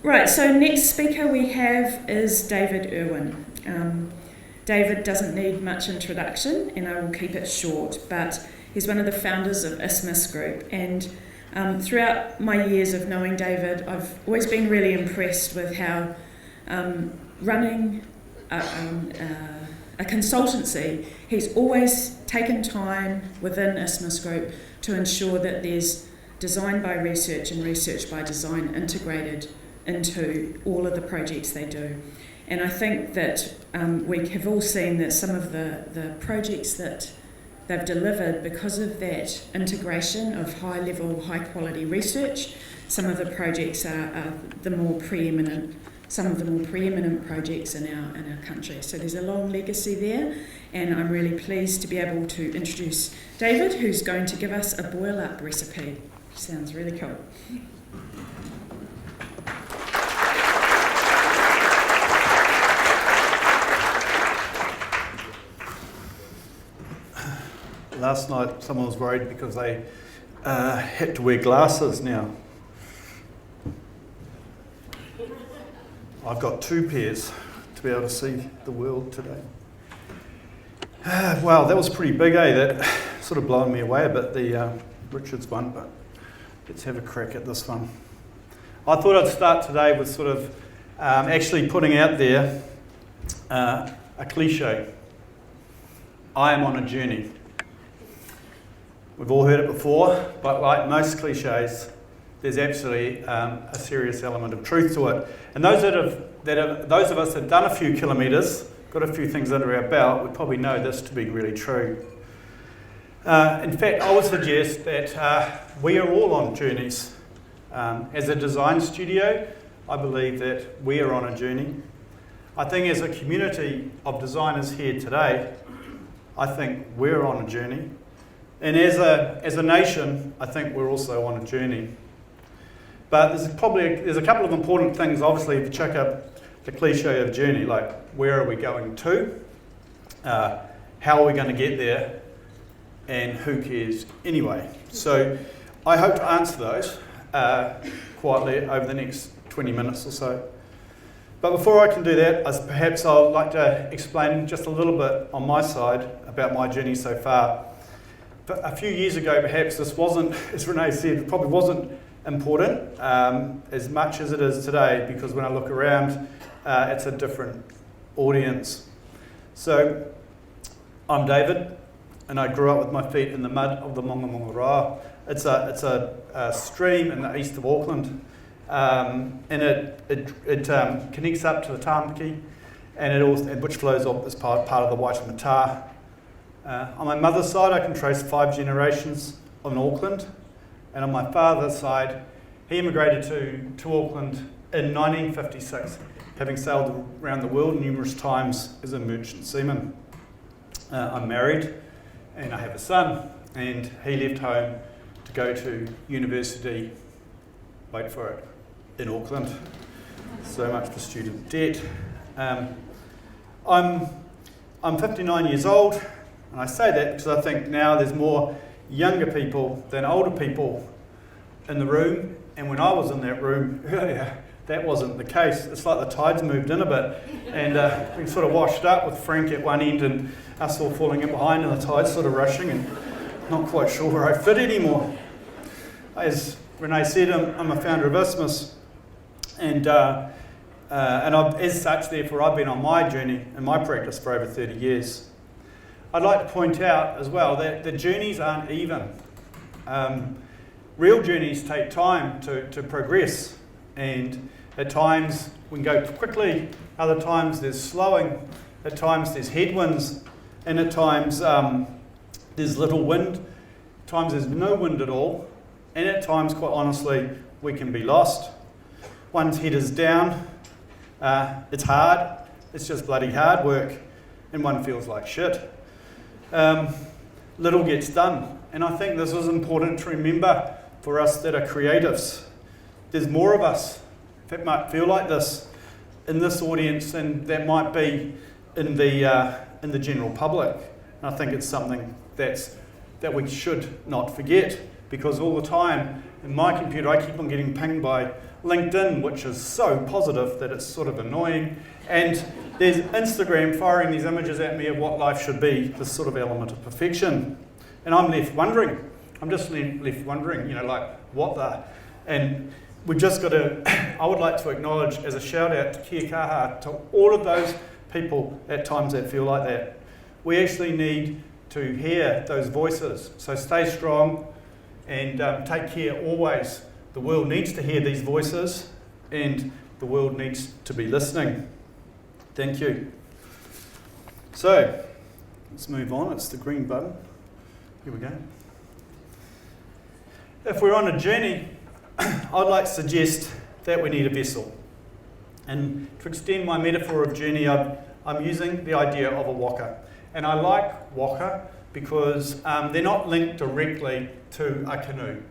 Right, so next speaker we have is David Irwin. David doesn't need much introduction, and I will keep it short, but he's one of the founders of ISMIS Group, and throughout my years of knowing David, I've always been really impressed with how running a consultancy, he's always taken time within ISMIS Group to ensure that there's design by research and research by design integrated into all of the projects they do. And I think that we have all seen that some of the projects that they've delivered, because of that integration of high level, high quality research, some of the projects are some of the more preeminent projects in our country. So there's a long legacy there, and I'm really pleased to be able to introduce David, who's going to give us a boil up recipe. Sounds really cool. Last night someone was worried because they had to wear glasses now. I've got 2 pairs to be able to see the world today. Wow, that was pretty big, eh? That sort of blown me away a bit, the Richards one, but let's have a crack at this one. I thought I'd start today with sort of actually putting out there a cliche. I am on a journey. We've all heard it before, but like most cliches, there's actually a serious element of truth to it. And those of us that have done a few kilometres, got a few things under our belt, would probably know this to be really true. In fact, I would suggest that we are all on journeys. As a design studio, I believe that we are on a journey. I think as a community of designers here today, I think we're on a journey. And as a nation, I think we're also on a journey. But there's a couple of important things, obviously, to check up the cliche of journey, like where are we going to, how are we going to get there, and who cares anyway. So I hope to answer those quietly over the next 20 minutes or so. But before I can do that, perhaps I'd like to explain just a little bit on my side about my journey so far. But a few years ago, perhaps this wasn't, as Renee said, it probably wasn't important as much as it is today, because when I look around, it's a different audience. So, I'm David, and I grew up with my feet in the mud of the Mongamongaroa. It's a stream in the east of Auckland, and it connects up to the Tāmaki, and which flows off as part of the Waitemata. On my mother's side, I can trace 5 generations in Auckland, and on my father's side, he immigrated to Auckland in 1956, having sailed around the world numerous times as a merchant seaman. I'm married, and I have a son, and he left home to go to university, wait for it, in Auckland. So much for student debt. I'm 59 years old. And I say that because I think now there's more younger people than older people in the room. And when I was in that room earlier, that wasn't the case. It's like the tides moved in a bit. And we sort of washed up with Frank at one end and us all falling in behind, and the tides sort of rushing, and not quite sure where I fit anymore. As Renee said, I'm a founder of ISMIS. And as such, therefore, I've been on my journey and my practice for over 30 years. I'd like to point out as well that the journeys aren't even. Real journeys take time to progress, and at times we can go quickly, other times there's slowing, at times there's headwinds, and at times there's little wind, at times there's no wind at all, and at times, quite honestly, we can be lost. One's head is down, it's hard, it's just bloody hard work, and one feels like shit. Little gets done, and I think this is important to remember for us that are creatives. There's more of us that might feel like this in this audience than that might be in the general public. And I think it's something that we should not forget, because all the time in my computer I keep on getting pinged by LinkedIn, which is so positive that it's sort of annoying, and there's Instagram firing these images at me of what life should be, this sort of element of perfection. And I'm left wondering, like, what the... And we've just got to... I would like to acknowledge as a shout out to kia kaha to all of those people at times that feel like that. We actually need to hear those voices. So stay strong and take care always. The world needs to hear these voices and the world needs to be listening. Thank you. So, let's move on. It's the green button. Here we go. If we're on a journey, I'd like to suggest that we need a vessel. And to extend my metaphor of journey, I'm using the idea of a waka. And I like waka because they're not linked directly to a canoe.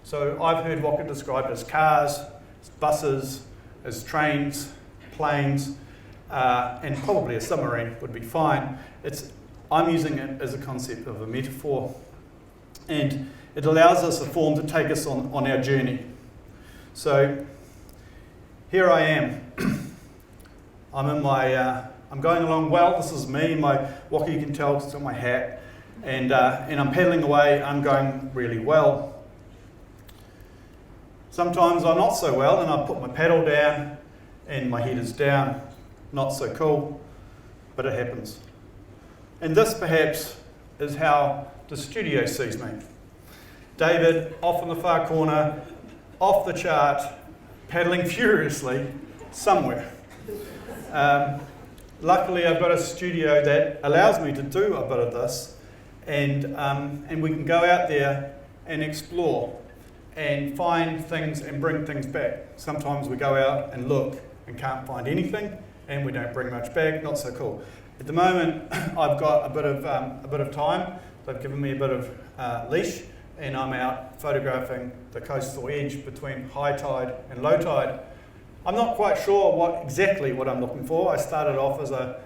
So I've heard waka described as cars, as buses, as trains, planes, and probably a submarine would be fine. I'm using it as a concept of a metaphor. And it allows us a form to take us on our journey. So here I am. I'm going along well. This is me, my waka, you can tell because it's on my hat. And I'm paddling away. I'm going really well. Sometimes I'm not so well, and I put my paddle down and my head is down. Not so cool, but it happens. And this perhaps is how the studio sees me. David off in the far corner, off the chart, paddling furiously somewhere. Luckily I've got a studio that allows me to do a bit of this, and we can go out there and explore and find things and bring things back. Sometimes we go out and look and can't find anything, and we don't bring much back. Not so cool. At the moment, I've got a bit of time. They've given me a bit of leash, and I'm out photographing the coastal edge between high tide and low tide. I'm not quite sure exactly what I'm looking for. I started off as a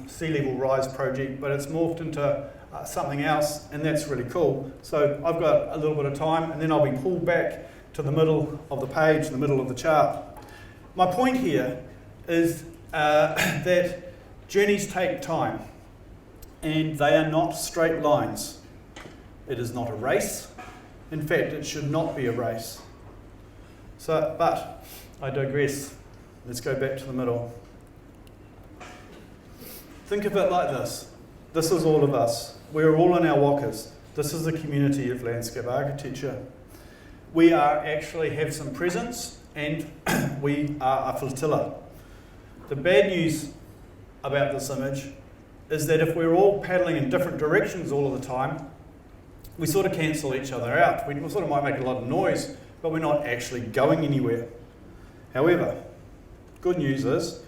sea level rise project, but it's morphed into something else, and that's really cool. So I've got a little bit of time, and then I'll be pulled back to the middle of the page, the middle of the chart. My point here is that journeys take time, and they are not straight lines. It is not a race. In fact, it should not be a race. But I digress. Let's go back to the middle. Think of it like this. This is all of us. We're all in our wakas. This is the community of landscape architecture. We actually have some presence, and we are a flotilla. The bad news about this image is that if we're all paddling in different directions all of the time, we sort of cancel each other out. We sort of might make a lot of noise, but we're not actually going anywhere. However, good news is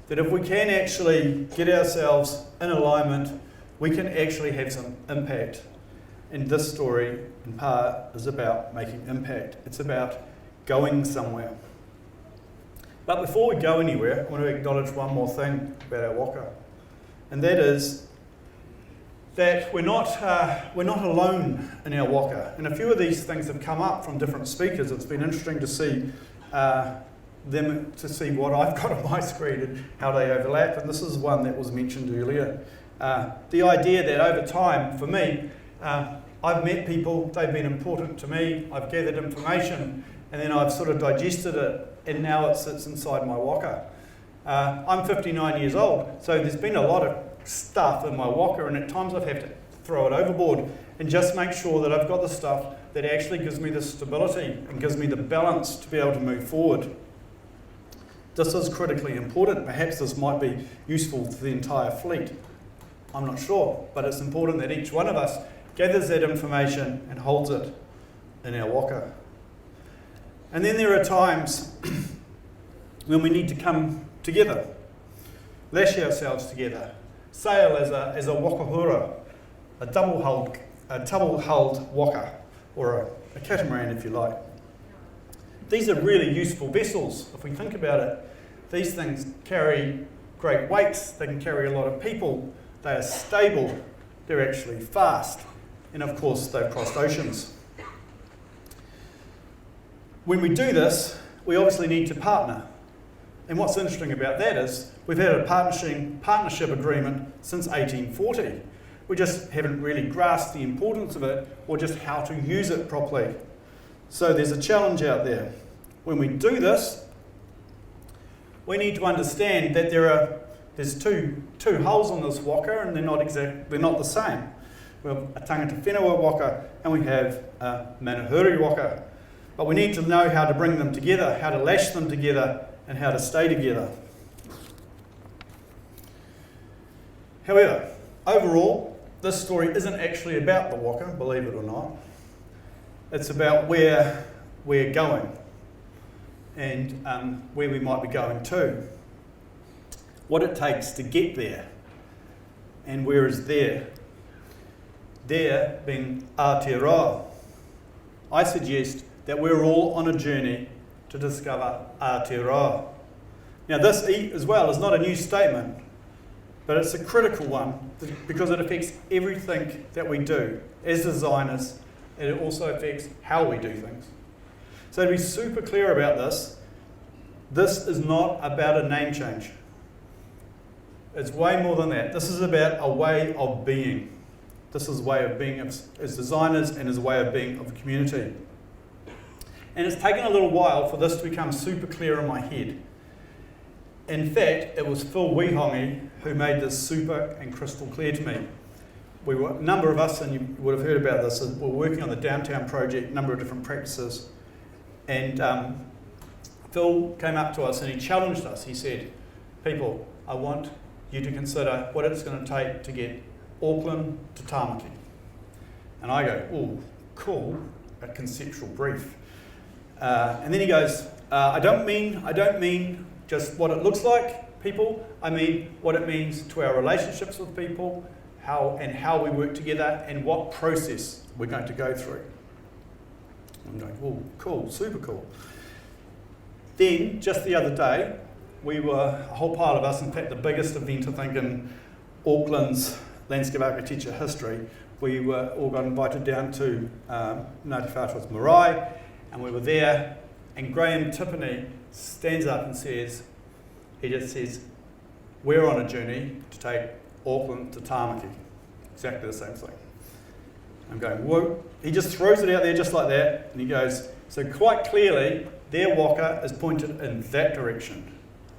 that if we can actually get ourselves in alignment, we can actually have some impact. And this story, in part, is about making impact. It's about going somewhere. But before we go anywhere, I want to acknowledge one more thing about our waka. And that is that we're not alone in our waka. And a few of these things have come up from different speakers. It's been interesting to see what I've got on my screen and how they overlap. And this is one that was mentioned earlier. The idea that over time, for me, I've met people, they've been important to me, I've gathered information, and then I've sort of digested it, and now it sits inside my waka. I'm 59 years old, so there's been a lot of stuff in my waka, and at times I've had to throw it overboard and just make sure that I've got the stuff that actually gives me the stability and gives me the balance to be able to move forward. This is critically important. Perhaps this might be useful to the entire fleet. I'm not sure, but it's important that each one of us gathers that information and holds it in our waka. And then there are times when we need to come together, lash ourselves together, sail as a wakahura, a double-hulled waka, or a catamaran if you like. These are really useful vessels if we think about it. These things carry great weights, they can carry a lot of people, they are stable, they're actually fast, and of course they've crossed oceans. When we do this, we obviously need to partner. And what's interesting about that is we've had a partnership agreement since 1840. We just haven't really grasped the importance of it or just how to use it properly. So there's a challenge out there. When we do this, we need to understand that there's two hulls on this waka, and they're not the same. We have a tangata whenua waka and we have a manahuri waka. But we need to know how to bring them together, how to lash them together, and how to stay together. However, overall, this story isn't actually about the waka, believe it or not. It's about where we're going and where we might be going to. What it takes to get there, and where is there. There being Aotearoa. I suggest that we're all on a journey to discover Aotearoa. Now this as well is not a new statement, but it's a critical one because it affects everything that we do as designers, and it also affects how we do things. So to be super clear about this is not about a name change. It's way more than that. This is about a way of being. This is a way of being as designers and as a way of being of a community. And it's taken a little while for this to become super clear in my head. In fact, it was Phil Wihongi who made this super and crystal clear to me. A number of us, and you would have heard about this, were working on the downtown project, a number of different practices. And Phil came up to us and he challenged us. He said, people, I want you to consider what it's going to take to get Auckland to Tāmaki. And I go, oh, cool, a conceptual brief. And then he goes, I don't mean just what it looks like, people. I mean what it means to our relationships with people, how we work together, and what process we're going to go through. I'm going, oh, cool, super cool. Then, just the other day, we were, a whole pile of us, in fact the biggest event I think in Auckland's landscape architecture history, we all got invited down to Ngāti Whātua's marae, and we were there, and Graham Tiffany stands up and says, we're on a journey to take Auckland to Tāmaki. Exactly the same thing. I'm going, whoa. He just throws it out there just like that, and he goes, so quite clearly, their waka is pointed in that direction.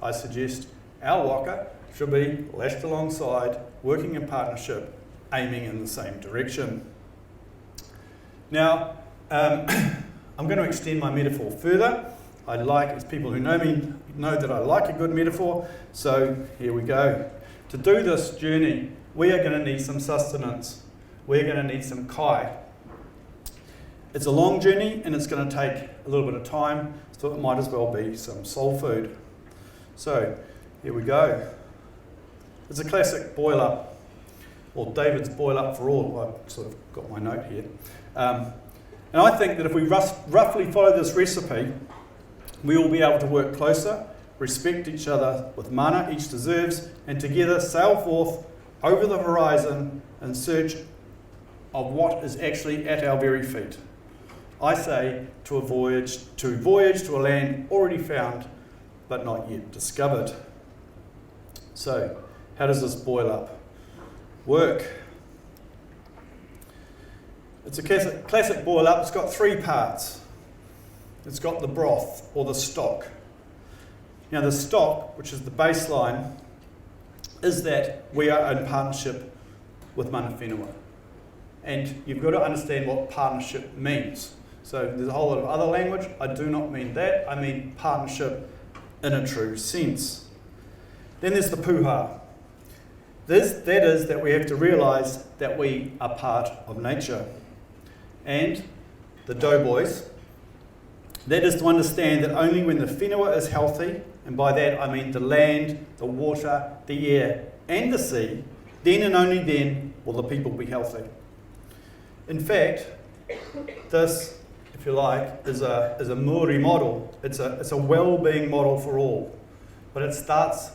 I suggest our waka should be lashed alongside, working in partnership, aiming in the same direction. Now, I'm going to extend my metaphor further. As people who know me know that I like a good metaphor, so here we go. To do this journey, we are going to need some sustenance. We're going to need some kai. It's a long journey and it's going to take a little bit of time, so it might as well be some soul food. So, here we go. It's a classic boil up, or David's boil up for all. I've sort of got my note here. And I think that if we roughly follow this recipe, we will be able to work closer, respect each other with mana each deserves, and together sail forth over the horizon in search of what is actually at our very feet. I say to voyage to a land already found, but not yet discovered. So, how does this boil up work? It's a classic boil up. It's got three parts. It's got the broth, or the stock. Now the stock, which is the baseline, is that we are in partnership with mana whenua. And you've got to understand what partnership means. So there's a whole lot of other language. I do not mean that. I mean partnership in a true sense. Then there's the puha. That is that we have to realise that we are part of nature. And the doughboys, that is to understand that only when the whenua is healthy, and by that I mean the land, the water, the air, and the sea, then and only then will the people be healthy. In fact, this, if you like, is a Māori model. It's a well-being model for all. But it starts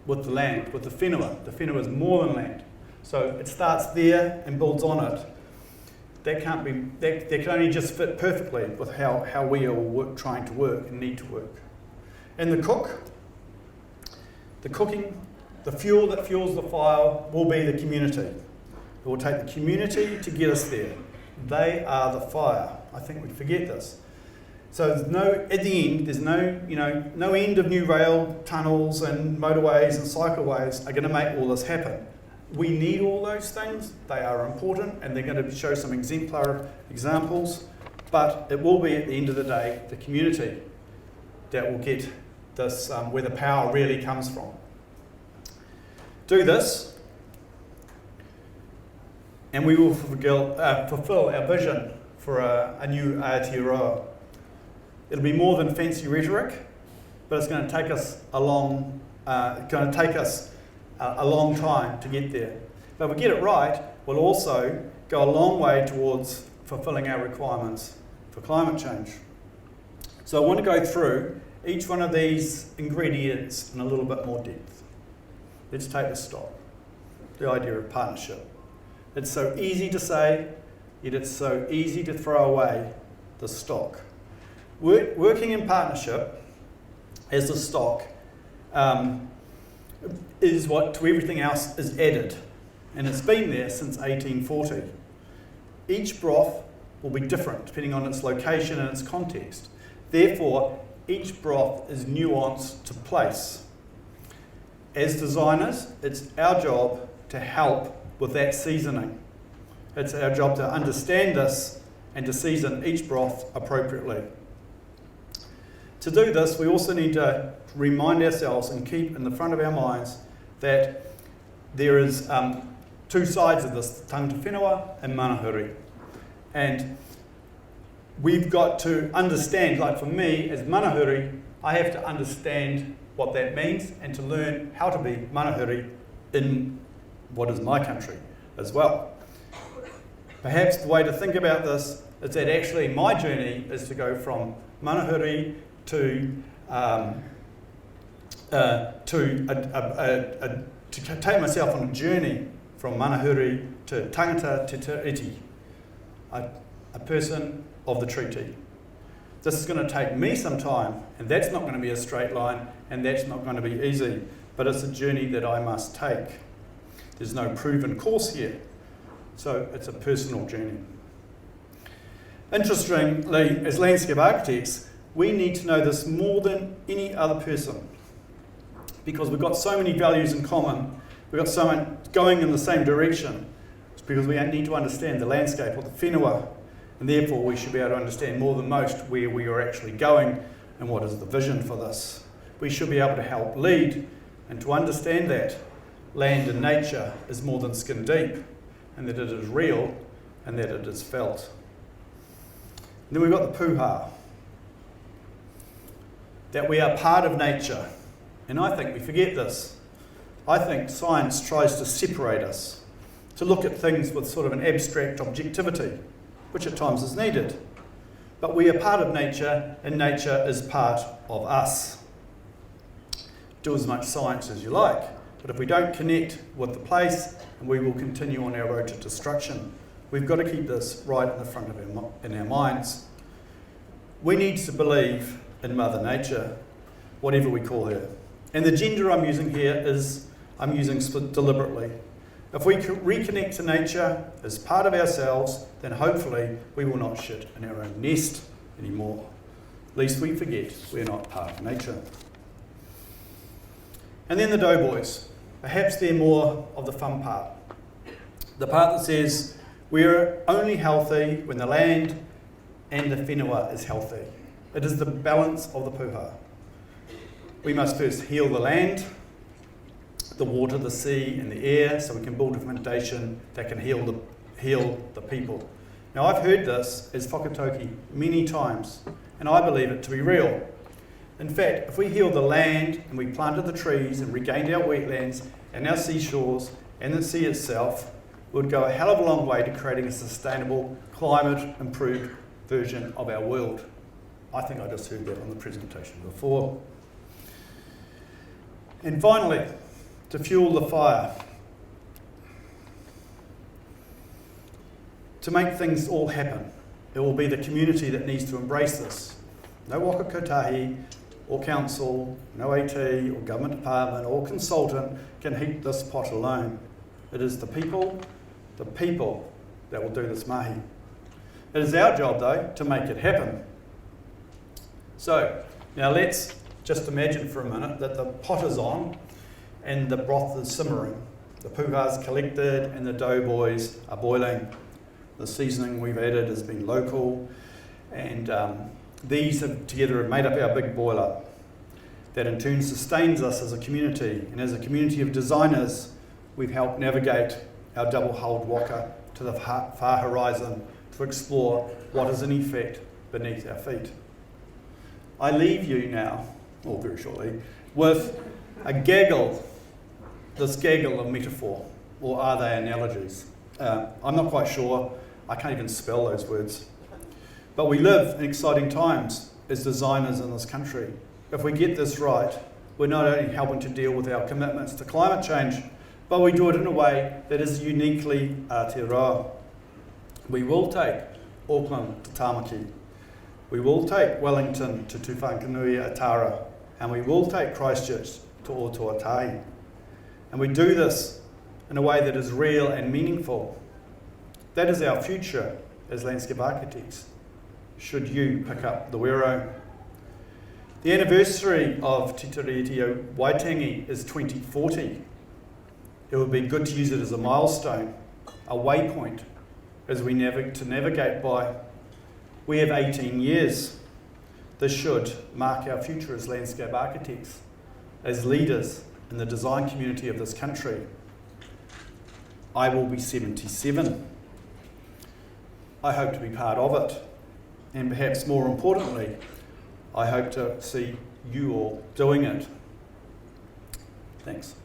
with the land, with the whenua. The whenua is more than land. So it starts there and builds on it. that can only just fit perfectly with how we are trying to work and need to work. And the cooking, the fuel that fuels the fire will be the community. It will take the community to get us there. They are the fire. I think we forget this. So at the end, there's no end of new rail tunnels and motorways and cycleways are going to make all this happen. We need all those things. They are important, and they're going to show some exemplar examples. But it will be, at the end of the day, the community that will get this, where the power really comes from. Do this, and we will fulfill our vision for a new Aotearoa. It'll be more than fancy rhetoric, but it's going to take us a long time to get there. But if we get it right, we'll also go a long way towards fulfilling our requirements for climate change. So I want to go through each one of these ingredients in a little bit more depth. Let's take the stock, the idea of partnership. It's so easy to say, yet it's so easy to throw away the stock. Working in partnership as the stock is what to everything else is added, and it's been there since 1840. Each broth will be different depending on its location and its context. Therefore, each broth is nuanced to place. As designers, it's our job to help with that seasoning. It's our job to understand this and to season each broth appropriately. To do this, we also need to remind ourselves and keep in the front of our minds that there is two sides of this, tangata whenua and manahuri. And we've got to understand, like for me, as manahuri, I have to understand what that means and to learn how to be manahuri in what is my country as well. Perhaps the way to think about this is that actually my journey is to go from manahuri to take myself on a journey from manahuri to tangata te iti, a person of the treaty. This is going to take me some time, and that's not going to be a straight line, and that's not going to be easy, but it's a journey that I must take. There's no proven course here, so it's a personal journey. Interestingly, as landscape architects, we need to know this more than any other person, because we've got so many values in common, we've got so much going in the same direction. It's because we need to understand the landscape or the whenua, and therefore we should be able to understand more than most where we are actually going and what is the vision for this. We should be able to help lead and to understand that land and nature is more than skin deep, and that it is real and that it is felt. And then we've got the puha, that we are part of nature. And I think we forget this. I think science tries to separate us, to look at things with sort of an abstract objectivity, which at times is needed. But we are part of nature, and nature is part of us. Do as much science as you like, but if we don't connect with the place, we will continue on our road to destruction. We've got to keep this right in the front of our minds. We need to believe in Mother Nature, whatever we call her. And the gender I'm using here is, I'm using deliberately. If we reconnect to nature as part of ourselves, then hopefully we will not shit in our own nest anymore. Lest we forget we're not part of nature. And then the doughboys. Perhaps they're more of the fun part. The part that says we're only healthy when the land and the whenua is healthy. It is the balance of the puha. We must first heal the land, the water, the sea, and the air, so we can build a foundation that can heal the people. Now, I've heard this as whakatauki many times, and I believe it to be real. In fact, if we healed the land and we planted the trees and regained our wetlands and our seashores and the sea itself, we would go a hell of a long way to creating a sustainable, climate-improved version of our world. I think I just heard that on the presentation before. And finally, to fuel the fire. to make things all happen, it will be the community that needs to embrace this. No waka kotahi or council, no AT or government department or consultant can heat this pot alone. It is the people that will do this mahi. It is our job though to make it happen. So now let's just imagine for a minute that the pot is on and the broth is simmering. The puha's collected and the doughboys are boiling. The seasoning we've added has been local, and these together have made up our big boiler that in turn sustains us as a community. And as a community of designers, we've helped navigate our double-hulled waka to the far horizon to explore what is in effect beneath our feet. I leave you now, or very shortly, with this gaggle of metaphor, or are they analogies? I'm not quite sure. I can't even spell those words. But we live in exciting times as designers in this country. If we get this right, we're not only helping to deal with our commitments to climate change, but we do it in a way that is uniquely Aotearoa. We will take Auckland to Tamaki. We will take Wellington to Tuia Atara, and we will take Christchurch to Aotearoa. And we do this in a way that is real and meaningful. That is our future as landscape architects, should you pick up the wero. The anniversary of Te Tiriti Waitangi is 2040. It would be good to use it as a milestone, a waypoint, as we navigate by. We have 18 years. This should mark our future as landscape architects, as leaders in the design community of this country. I will be 77. I hope to be part of it. And perhaps more importantly, I hope to see you all doing it. Thanks.